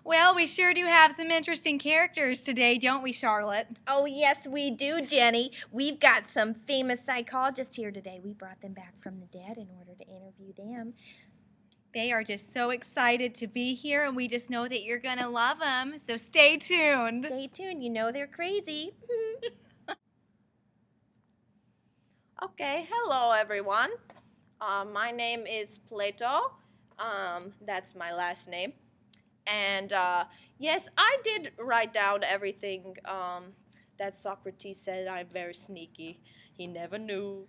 Well, we sure do have some interesting characters today, don't we, Charlotte? Oh, yes, we do, Jenny. We've got some famous psychologists here today. We brought them back from the dead in order to interview them. They are just so excited to be here, and we just know that you're going to love them, so stay tuned. Stay tuned. You know they're crazy. Okay, hello everyone. My name is Plato. That's my last name. And yes, I did write down everything that Socrates said. I'm very sneaky. He never knew.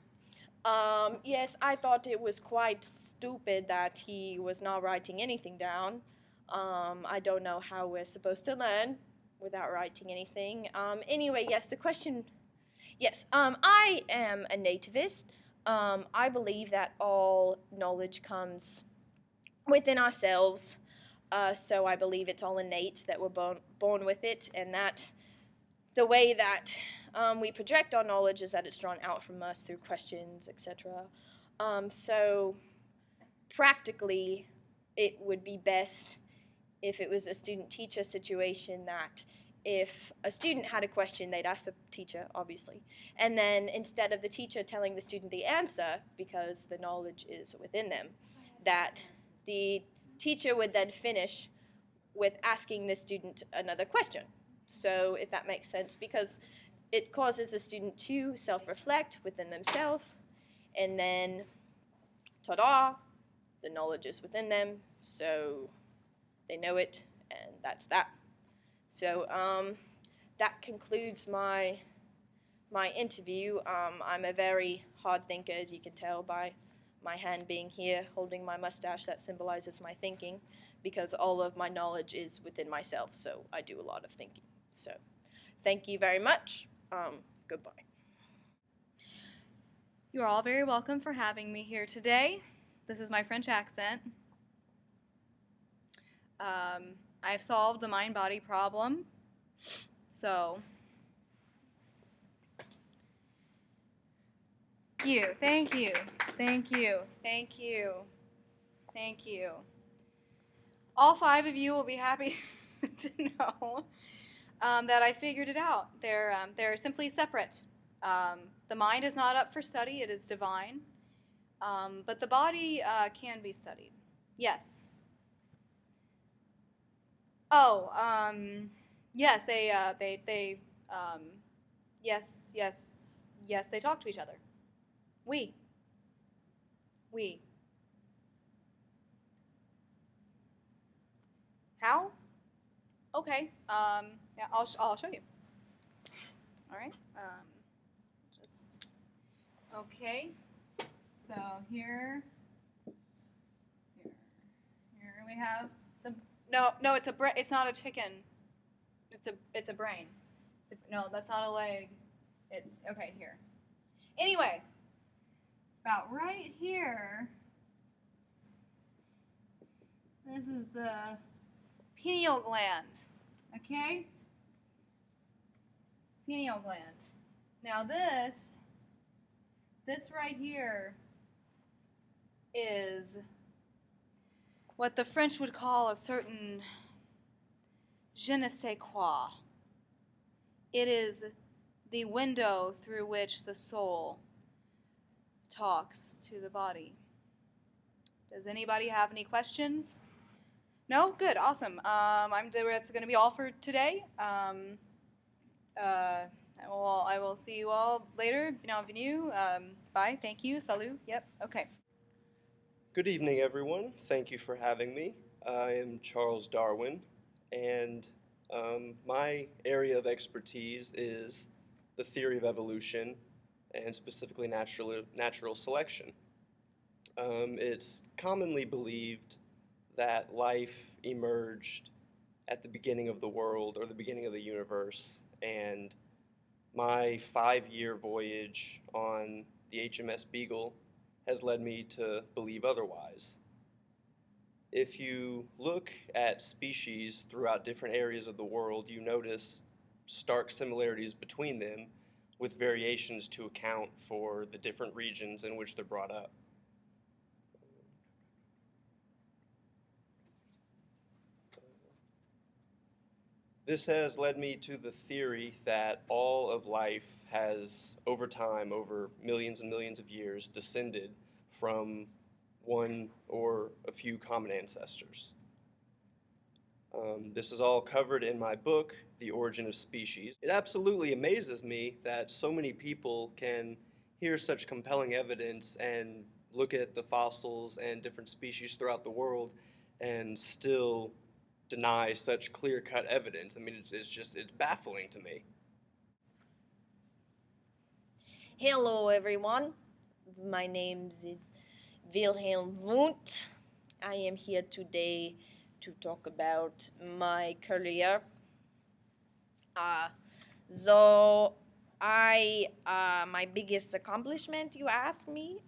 Yes, I thought it was quite stupid that he was not writing anything down. I don't know how we're supposed to learn without writing anything. Anyway, yes, the question. Yes, I am a nativist. I believe that all knowledge comes within ourselves. So I believe it's all innate, that we're born with it, and that the way that we project our knowledge is that it's drawn out from us through questions, etc. So practically, it would be best if it was a student-teacher situation, that if a student had a question, they'd ask the teacher, obviously, and then instead of the teacher telling the student the answer, because the knowledge is within them, that the teacher would then finish with asking the student another question. So if that makes sense, because it causes the student to self-reflect within themselves, and then, ta-da, the knowledge is within them, so they know it, and that's that. So that concludes my interview. I'm a very hard thinker, as you can tell by my hand being here, holding my mustache. That symbolizes my thinking, because all of my knowledge is within myself, so I do a lot of thinking. So thank you very much. Goodbye. You're all very welcome for having me here today. This is my French accent. I've solved the mind-body problem, so thank you. All 5 of you will be happy to know that I figured it out. They're simply separate. The mind is not up for study; it is divine, but the body can be studied. Yes. Oh, yes, yes, they talk to each other. We. How? Okay, yeah, I'll show you. All right, okay, so here we have No, it's not a chicken. It's a brain. No, that's not a leg. It's okay here. Anyway, about right here. This is the pineal gland. Okay? Pineal gland. Now this right here is what the French would call a certain je ne sais quoi. It is the window through which the soul talks to the body. Does anybody have any questions? No? Good, awesome. That's going to be all for today. I will see you all later. Bienvenue. Bye. Thank you. Salut. Yep. Okay. Good evening, everyone. Thank you for having me. I am Charles Darwin, and my area of expertise is the theory of evolution, and specifically natural selection. It's commonly believed that life emerged at the beginning of the world, or the beginning of the universe, and my 5-year voyage on the HMS Beagle has led me to believe otherwise. If you look at species throughout different areas of the world, you notice stark similarities between them, with variations to account for the different regions in which they're brought up. This has led me to the theory that all of life has, over time, over millions and millions of years, descended from one or a few common ancestors. This is all covered in my book, The Origin of Species. It absolutely amazes me that so many people can hear such compelling evidence and look at the fossils and different species throughout the world and still deny such clear-cut evidence. I mean, it's baffling to me. Hello, everyone. My name is Wilhelm Wundt. I am here today to talk about my career. So, my biggest accomplishment, you ask me?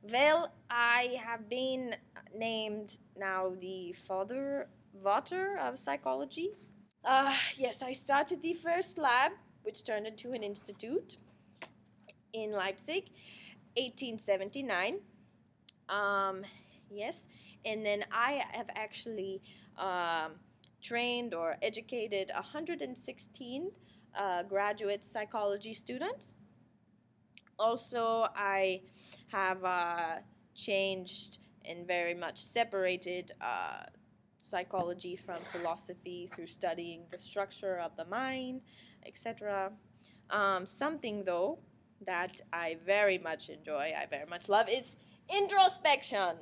Well, I have been named now the father of psychology. Yes, I started the first lab, which turned into an institute in Leipzig, 1879. Yes, and then I have actually trained or educated 116 graduate psychology students. Also, I have changed and very much separated psychology from philosophy through studying the structure of the mind, etc. Something, though, that I very much enjoy, I very much love, is introspection.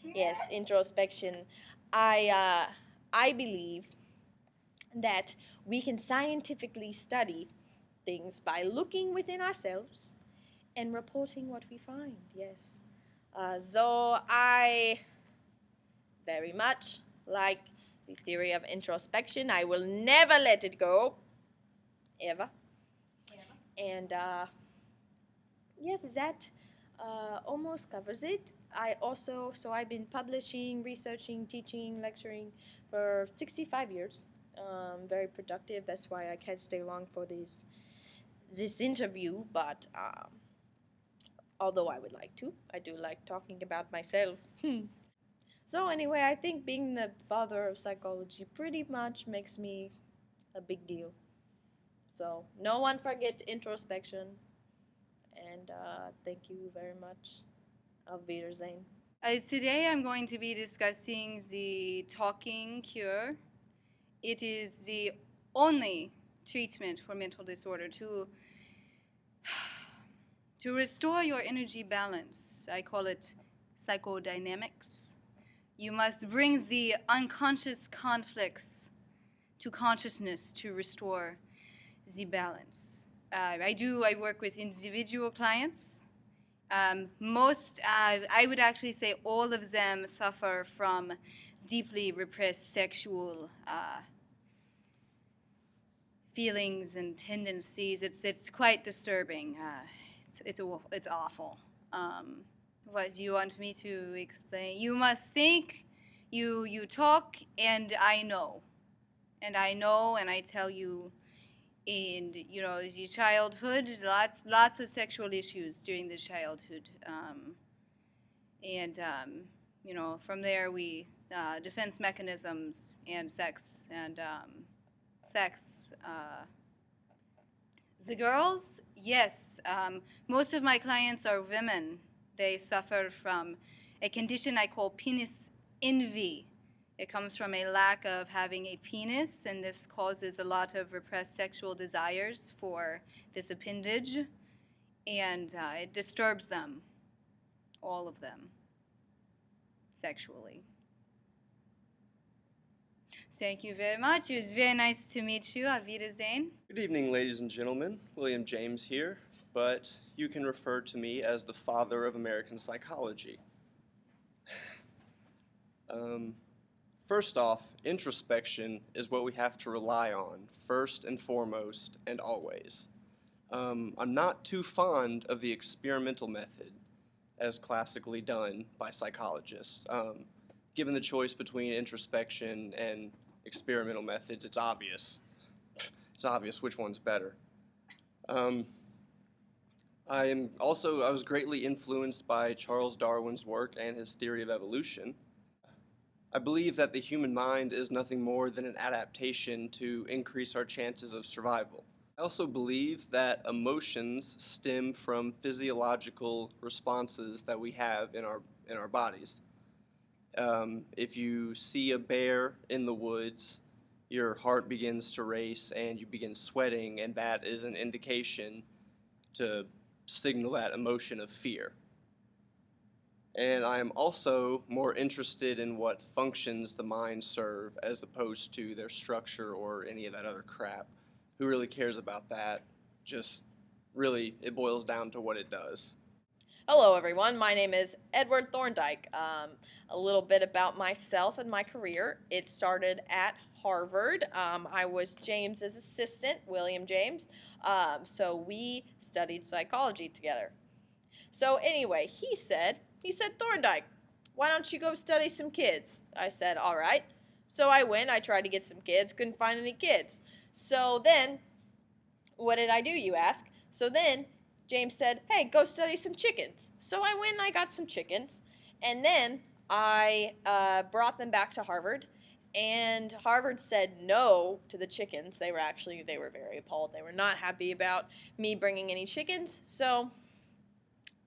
Yes, introspection. I believe that we can scientifically study things by looking within ourselves and reporting what we find. Yes. So I very much like the theory of introspection. I will never let it go, ever. And yes, that almost covers it. I've been publishing, researching, teaching, lecturing for 65 years. Very productive. That's why I can't stay long for this interview, but although I would like to, I do like talking about myself. So anyway, I think being the father of psychology pretty much makes me a big deal. So no one forget introspection. And thank you very much. Auf Wiedersehen. Today I'm going to be discussing the talking cure. It is the only treatment for mental disorder to restore your energy balance. I call it psychodynamics. You must bring the unconscious conflicts to consciousness to restore the balance. I work with individual clients. I would actually say all of them suffer from deeply repressed sexual feelings and tendencies. It's quite disturbing. It's awful. What do you want me to explain? You must think, you talk, and I know, and I tell you. And the childhood, lots of sexual issues during the childhood, and from there we defense mechanisms and sex. The girls, yes, most of my clients are women. They suffer from a condition I call penis envy. It comes from a lack of having a penis, and this causes a lot of repressed sexual desires for this appendage, and it disturbs them, all of them, sexually. Thank you very much. It was very nice to meet you. Auf Wiedersehen. Good evening, ladies and gentlemen. William James here, but you can refer to me as the father of American psychology. First off, introspection is what we have to rely on, first and foremost and always. I'm not too fond of the experimental method as classically done by psychologists. Given the choice between introspection and experimental methods, it's obvious. It's obvious which one's better. I was greatly influenced by Charles Darwin's work and his theory of evolution. I believe that the human mind is nothing more than an adaptation to increase our chances of survival. I also believe that emotions stem from physiological responses that we have in our bodies. If you see a bear in the woods, your heart begins to race and you begin sweating, and that is an indication to signal that emotion of fear. And I am also more interested in what functions the mind serve as opposed to their structure or any of that other crap. Who really cares about that? Just really, it boils down to what it does. Hello, everyone. My name is Edward Thorndike. A little bit about myself and my career. It started at Harvard. I was James's assistant, William James. So we studied psychology together. So anyway, he said, Thorndike, why don't you go study some kids? I said, all right. So I went. I tried to get some kids. Couldn't find any kids. So then, what did I do, you ask? So then, James said, hey, go study some chickens. So I went and I got some chickens. And then I brought them back to Harvard. And Harvard said no to the chickens. They were very appalled. They were not happy about me bringing any chickens. So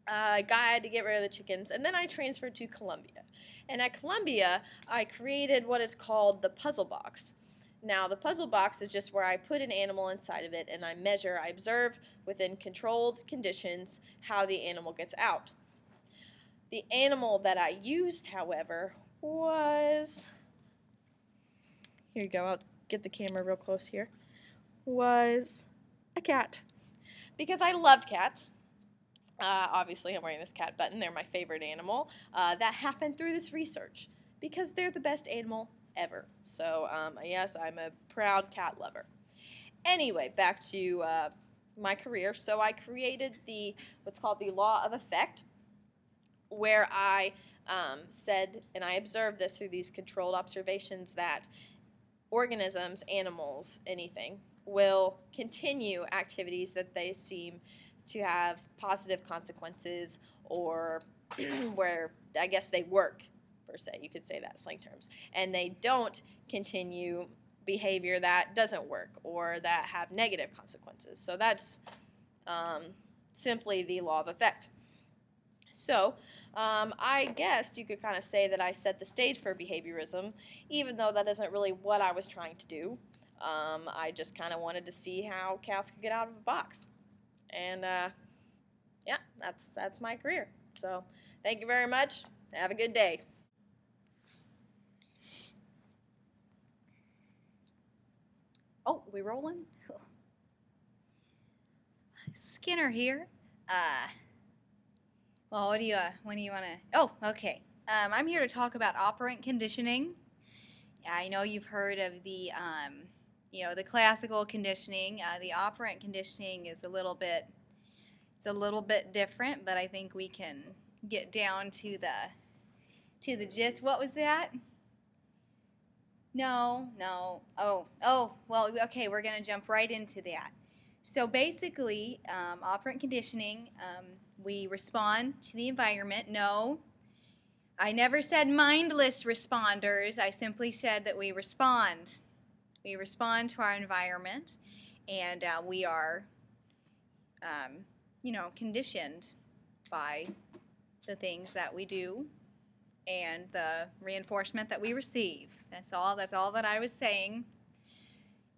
I had to get rid of the chickens. And then I transferred to Columbia. And at Columbia, I created what is called the puzzle box. Now, the puzzle box is just where I put an animal inside of it, and I observe within controlled conditions how the animal gets out. The animal that I used, however, was, here you go, I'll get the camera real close here, was a cat. Because I loved cats. Obviously, I'm wearing this cat button. They're my favorite animal. That happened through this research because they're the best animal ever. So, yes, I'm a proud cat lover. Anyway, back to my career. So I created what's called the law of effect, where I said, and I observed this through these controlled observations, that organisms, animals, anything, will continue activities that they seem to have positive consequences, or where I guess they work, per se. You could say that in slang terms. And they don't continue behavior that doesn't work or that have negative consequences. So that's simply the law of effect. So I guess you could kind of say that I set the stage for behaviorism, even though that isn't really what I was trying to do. I just kind of wanted to see how cats could get out of a box. And yeah, that's my career. So thank you very much. Have a good day. Oh, we rolling? Skinner here. Well, when do you want to? Oh, okay. I'm here to talk about operant conditioning. I know you've heard of the classical conditioning. The operant conditioning is a little bit different, but I think we can get down to the gist. What was that? No. Oh, well, okay, we're going to jump right into that. So basically, operant conditioning, we respond to the environment. No, I never said mindless responders. I simply said that we respond. We respond to our environment, and we are, conditioned by the things that we do and the reinforcement that we receive. That's all that I was saying.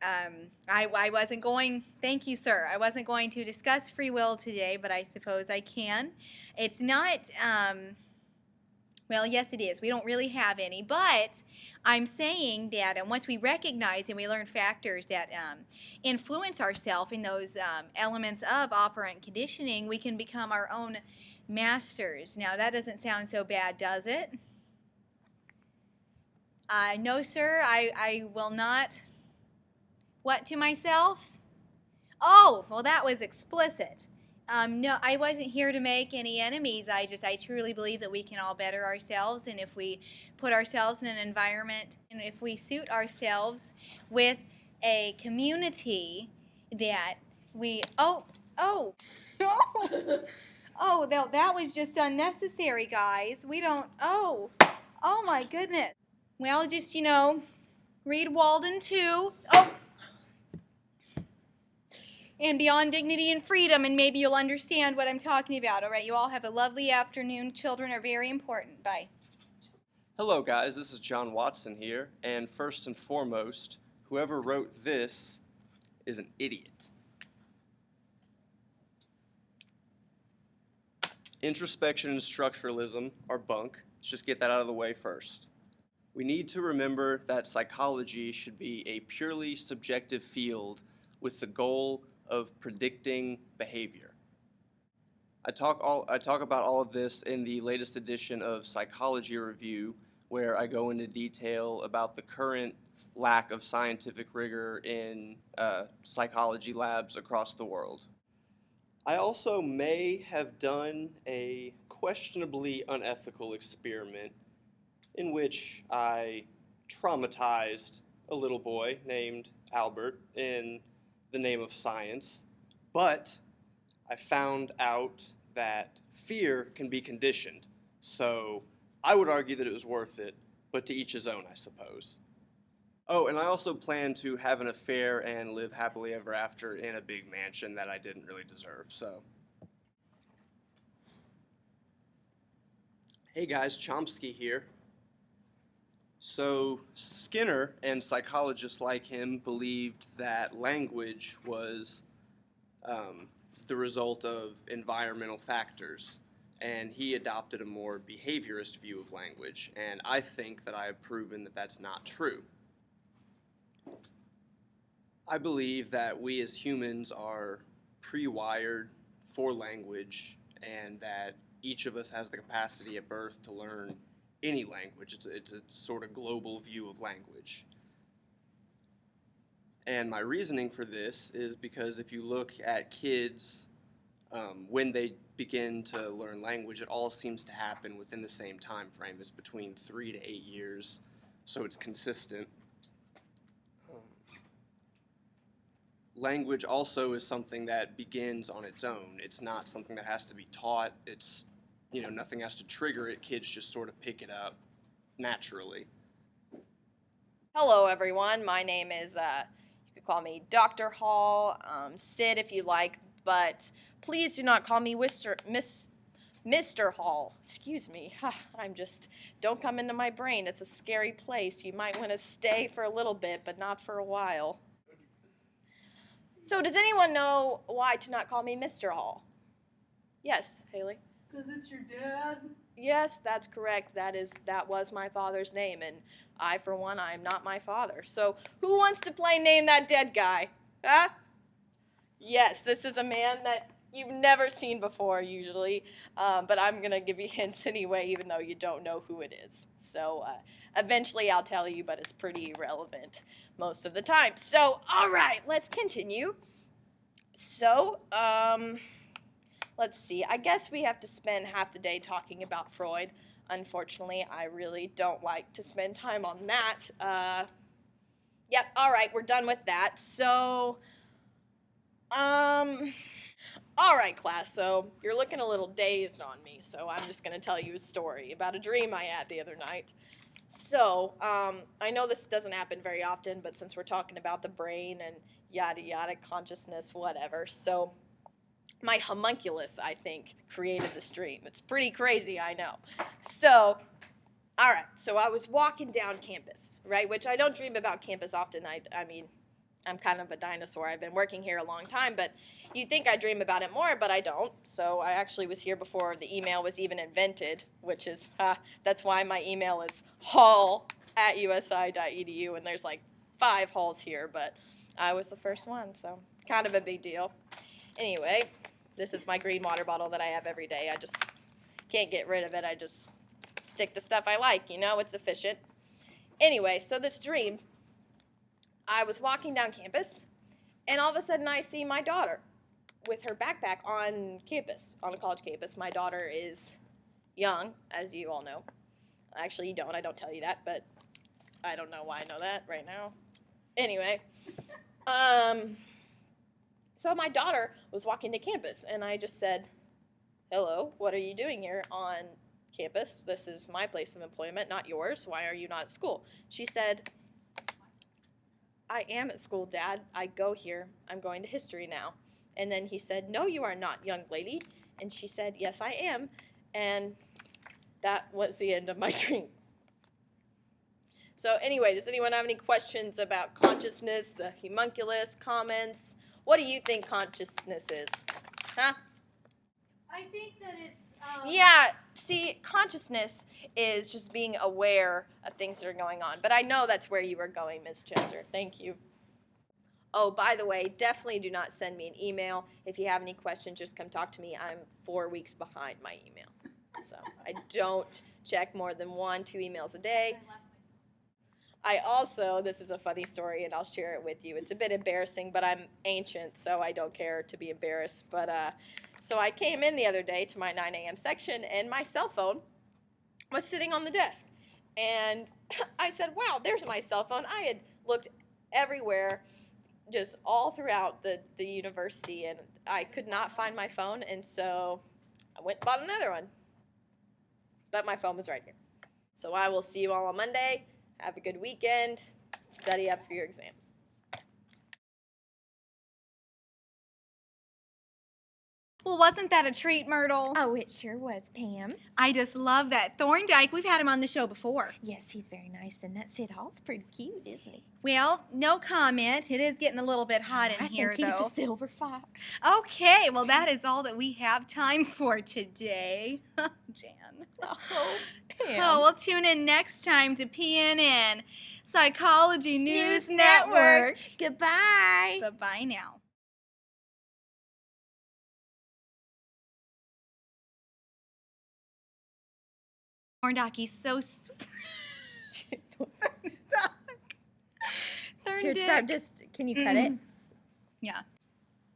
I wasn't going, thank you, sir. I wasn't going to discuss free will today, but I suppose I can. It's not, well, yes, it is. We don't really have any, but I'm saying that once we recognize and we learn factors that influence ourselves in those elements of operant conditioning, we can become our own masters. Now, that doesn't sound so bad, does it? No, sir, I will not. What to myself? Oh, well, that was explicit. No, I wasn't here to make any enemies. I truly believe that we can all better ourselves, and if we put ourselves in an environment, and if we suit ourselves with a community that we, oh, that was just unnecessary, guys. We don't, oh my goodness. Well, just, read Walden 2. Oh! And Beyond Dignity and Freedom, and maybe you'll understand what I'm talking about. All right, you all have a lovely afternoon. Children are very important. Bye. Hello guys, this is John Watson here, and first and foremost, whoever wrote this is an idiot. Introspection and structuralism are bunk. Let's just get that out of the way first. We need to remember that psychology should be a purely subjective field with the goal of predicting behavior. I talk about all of this in the latest edition of Psychology Review, where I go into detail about the current lack of scientific rigor in psychology labs across the world. I also may have done a questionably unethical experiment in which I traumatized a little boy named Albert in the name of science, but I found out that fear can be conditioned, so I would argue that it was worth it, but to each his own, I suppose. Oh, and I also plan to have an affair and live happily ever after in a big mansion that I didn't really deserve, so. Hey guys, Chomsky here. So, Skinner and psychologists like him believed that language was the result of environmental factors, and he adopted a more behaviorist view of language, and I think that I have proven that that's not true. I believe that we as humans are pre-wired for language, and that each of us has the capacity at birth to learn any language. It's a sort of global view of language. And my reasoning for this is because if you look at kids, when they begin to learn language, it all seems to happen within the same time frame. It's between 3 to 8 years, so it's consistent. Language also is something that begins on its own. It's not something that has to be taught. It's, nothing has to trigger it. Kids just sort of pick it up naturally. Hello, everyone. My name is, you could call me Dr. Hall, Sid if you like, but please do not call me Mr. Hall. Excuse me. Don't come into my brain. It's a scary place. You might want to stay for a little bit, but not for a while. So does anyone know why to not call me Mr. Hall? Yes, Haley? Because it's your dad? Yes, that's correct. That was my father's name, and I, for one, I am not my father. So who wants to play Name That Dead Guy? Huh? Yes, this is a man that you've never seen before, usually, but I'm going to give you hints anyway, even though you don't know who it is. So eventually I'll tell you, but it's pretty irrelevant most of the time. So, all right, let's continue. So, let's see. I guess we have to spend half the day talking about Freud. Unfortunately, I really don't like to spend time on that. Yep, all right, we're done with that. So, all right, class, so you're looking a little dazed on me, so I'm just going to tell you a story about a dream I had the other night. So, I know this doesn't happen very often, but since we're talking about the brain and yada yada, consciousness, whatever, so my homunculus, I think, created this dream. It's pretty crazy, I know. So, all right, so I was walking down campus, right, which I don't dream about campus often. I mean, I'm kind of a dinosaur. I've been working here a long time, but you'd think I dream about it more, but I don't. So I actually was here before the email was even invented, which is, that's why my email is hall@usi.edu, and there's like 5 halls here, but I was the first one, so kind of a big deal. Anyway, this is my green water bottle that I have every day. I just can't get rid of it. I just stick to stuff I like, it's efficient. Anyway, so this dream, I was walking down campus, and all of a sudden I see my daughter with her backpack on campus, on a college campus. My daughter is young, as you all know. Actually, you don't. I don't tell you that, but I don't know why I know that right now. Anyway, so my daughter was walking to campus, and I just said, "Hello, what are you doing here on campus. This is my place of employment, not yours. Why are you not at school? She said, I am at school, Dad. I go here. I'm going to history now. And then he said, no, you are not, young lady. And she said, yes, I am. And that was the end of my dream. So anyway, does anyone have any questions about consciousness, the homunculus, comments? What do you think consciousness is? Huh? I think that it's. Yeah, see, consciousness is just being aware of things that are going on. But I know that's where you were going, Ms. Chesser. Thank you. Oh, by the way, definitely do not send me an email. If you have any questions, just come talk to me. I'm 4 weeks behind my email. So I don't check more than 1-2 emails a day. I also, this is a funny story, and I'll share it with you. It's a bit embarrassing, but I'm ancient, so I don't care to be embarrassed. But so I came in the other day to my 9 a.m. section, and my cell phone was sitting on the desk. And I said, wow, there's my cell phone. I had looked everywhere, just all throughout the university, and I could not find my phone, and so I went and bought another one. But my phone was right here. So I will see you all on Monday. Have a good weekend. Study up for your exams. Well, wasn't that a treat, Myrtle? Oh, it sure was, Pam. I just love that. Thorndike, we've had him on the show before. Yes, he's very nice, and that Sid Hall's pretty cute, isn't he? Well, no comment. It is getting a little bit hot in here, I think though. he's a silver fox. Okay, well, that is all that we have time for today. Jan. Oh, Pam. Oh, we'll tune in next time to PNN Psychology News Network. Network. Goodbye. Bye-bye now. Thorndike's so sweet. Here, start. Just can you cut it? Yeah.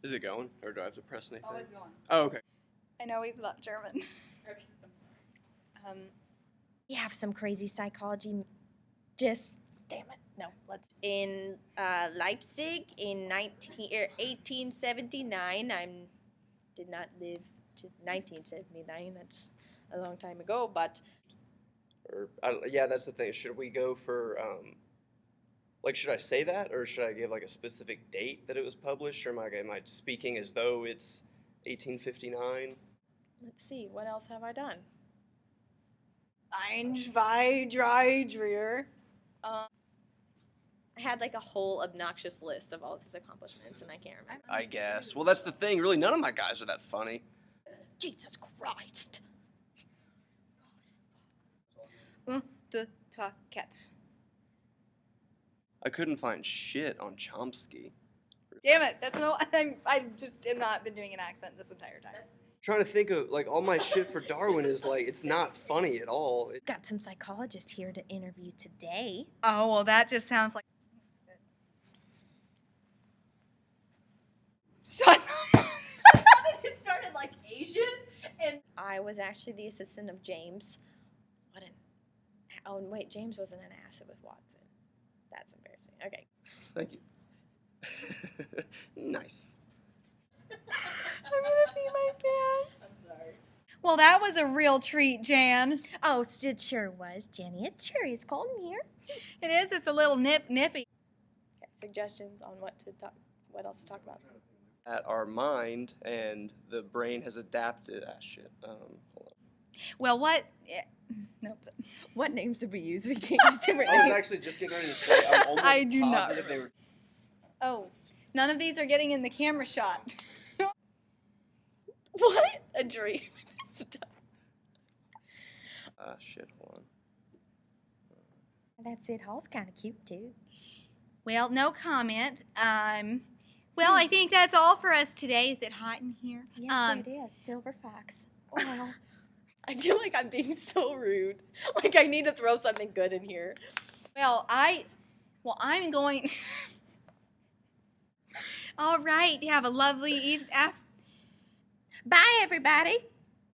Is it going, or do I have to press anything? Oh, it's going. Oh, okay. I know he's not German. Okay, I'm sorry. You have some crazy psychology. Just damn it. No, let's. In Leipzig in 1879. I did not live to 1979. That's a long time ago, but. Or yeah, that's the thing. Should we go for like, should I say that, or should I give like a specific date that it was published, or am I speaking as though it's 1859? Let's see. What else have I done? Ein, zwei, drei, dreer. I had like a whole obnoxious list of all of his accomplishments, and I can't remember. I guess. Well, that's the thing. Really, none of my guys are that funny. Jesus Christ. The cat. I couldn't find shit on Chomsky. Damn it! That's no. I just have not been doing an accent this entire time. Trying to think of like all my shit for Darwin is like it's not funny at all. Got some psychologists here to interview today. Oh well, that just sounds like. Shut up. It started like Asian, and I was actually the assistant of James. What an. Oh, and wait, James wasn't an ass, it was Watson. That's embarrassing. Okay. Thank you. Nice. I'm gonna pee my pants. I'm sorry. Well, that was a real treat, Jan. Oh, it sure was, Jenny. It sure is cold in here. It is. It's a little nippy. Okay, suggestions on what else to talk about? At our mind and the brain has adapted. Shit. Hold on. Well, what? No. What names did we use? We can't use different I was names. actually just getting ready to say I'm almost I do not positive they were. Oh, none of these are getting in the camera shot. What? A dream. Shit. Hold on. That Sid Hall's kind of cute too. Well, no comment. Well, I think that's all for us today. Is it hot in here? Yes, it is. Silver fox. Wow. I feel like I'm being so rude. Like I need to throw something good in here. Well, I'm going. All right. Have a lovely evening. Bye, everybody.